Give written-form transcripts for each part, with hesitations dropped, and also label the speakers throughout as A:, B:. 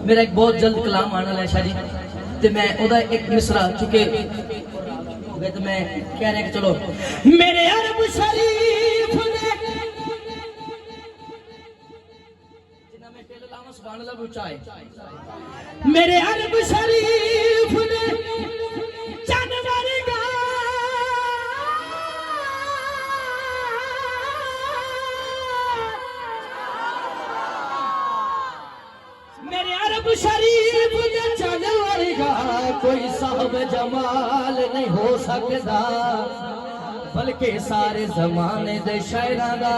A: मेरा एक बहुत जल्द कलाम आने वाला है शाह जी, तो मैं ओदा एक मिसरा चुके तो मैं कह रहे कि चलो मेरे अरब शरीफ ने जिन्ना मैं टेल लावा सुभान अल्लाह ऊंचा है मेरे अरब शरीफ ने जानवर गा मेरे अरब शरीफ ने जानवर गा कोई साहब जमाल नहीं हो सकता बल्कि सारे जमाने दे शायरां दा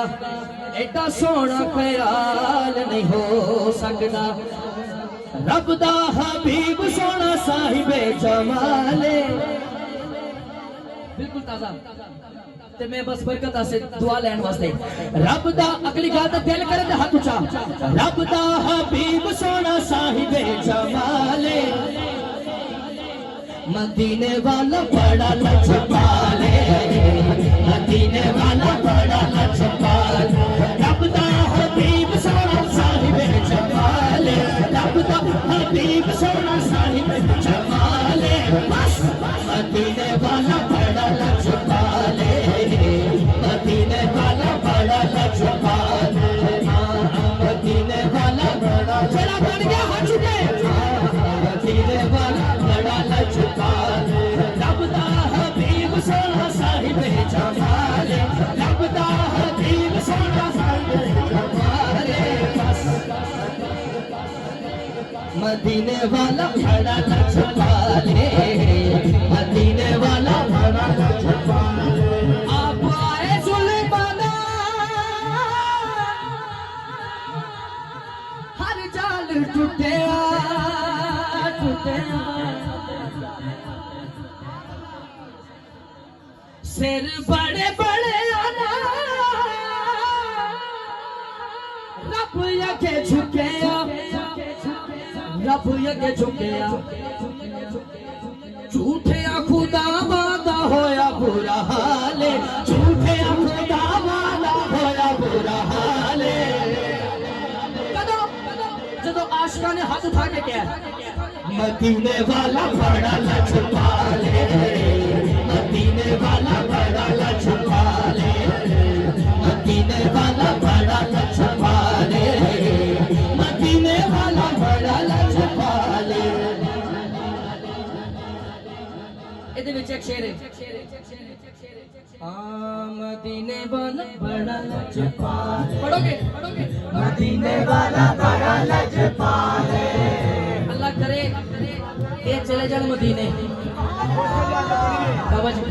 A: एडा सोहना ख्याल नहीं हो सकता रब दा हबीब सोहना साहिबे जमाले बिल्कुल ताजा ते मैं बस बरकत से दुआ लैन वास्ते रब दा अगली गल ते दिल करे ते हाथ उचा रब दा हबीब सोहना साहिबे जमाले मदीने वाला बड़ा लजपाल मदीने वाला बड़ा लजपाल रब दा हबीब सोहना साहिबे जमाल रब दा हबीब सोहना साहिबे जमाल बस मदीने वाला बड़ा लजपाल मदीने वाला बड़ा लजपाल मदीने वाला बड़ा चला बन गया हो चुके मदीने वाला बड़ा लजपाल रब दा हबीब सोहना साहिबे जमाल रब दा हबीब सोहना साहिबे जमाल बस मदीने वाला बड़ा लजपाल मदीने वाला बड़ा लजपाल आप आए सुलेमाना हर जाल टूटे सिर बड़े बड़े आना रब यके झुके रब यके झुके झूठे खुदा वादा होया बुरा हाले झूठे खुदा वादा होया बुरा हाले कदों जदों आशिकां ने हाथ उठा के क्या मदीने वाला बड़ा लजपाल मदीने वाला बड़ा लजपाल मदीने वाला बड़ा लजपाल मदीने वाला बड़ा लजपाल इहदे विच एक शेर है मदीने वाला बड़ा लजपाल पढ़ोगे मदीने वाला बड़ा लजपाल अल्लाह करे ये चले जान मदीने बाबा जी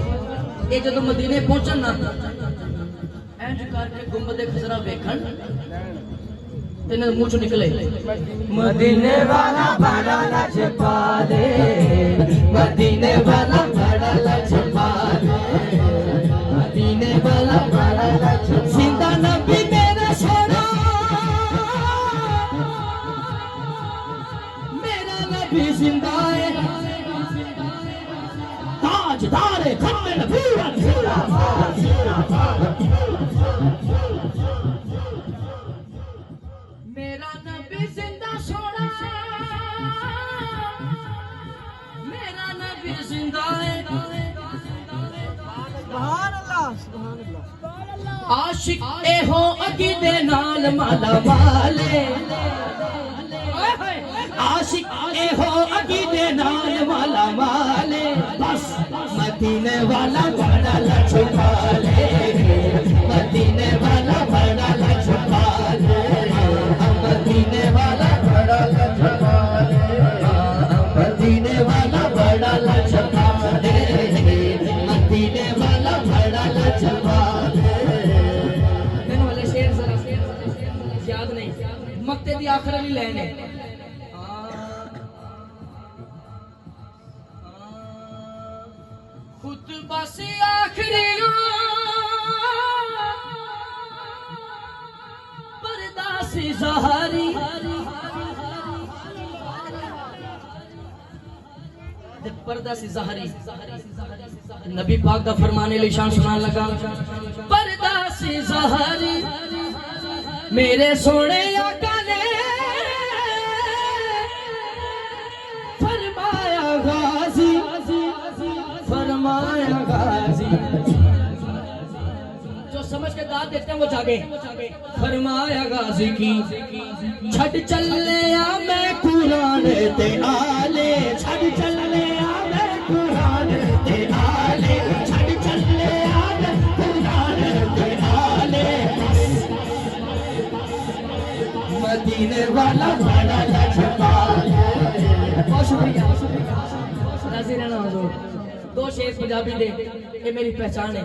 A: ये जो मदीने पहुंचन ना इंज करके गुंबद खजरा वेखन तेने मुंह चों निकले मदीने वाला बड़ा लजपाल मदीने वाला बड़ा लजपाल मदीने वाला बड़ा लजपाल जिंदा नबी मेरा सोना मेरा नबी जिंदा है ताजदार खत्म नबूवत मेरा नबी जिंदा सोना मेरा नबी जिंदा है सुभान अल्लाह आशिक ए हो अकीदे नाल माला वाले आशिक ए हो अकीदे नाल माला वाले बस मदीने वाला बड़ा लजपाल मदीने वाला बड़ा लजपाल मदीने वाला बड़ा लजपाल मदीने वाला बड़ा लजपाल मदीने वाला बड़ा लजपाल मैंने वाले शेर जरा याद नहीं मक्ते दी आखिर वाली लाइन है खुतबा से आखिरी पर्दा से ज़हारी पर्दा से ज़हारी नबी पाक दा फरमाने लिशान सुनान लगा पर्दा सी ज़हरी मेरे सोने आका ने फरमाया गाजी फरमाया गाजी जो समझ के दाद देते हैं वो जागे फरमाया गाजी की छड़ चले आ मैं कुरान ते आले छड़ चले आ मैं कुरान ते आले छड़ चले आ मैं कुरान ते आले मदीने वाला बड़ा लजपाल बहुत शुक्रिया नाज़रीन दो शेर पंजाबी दे ये मेरी पहचान है।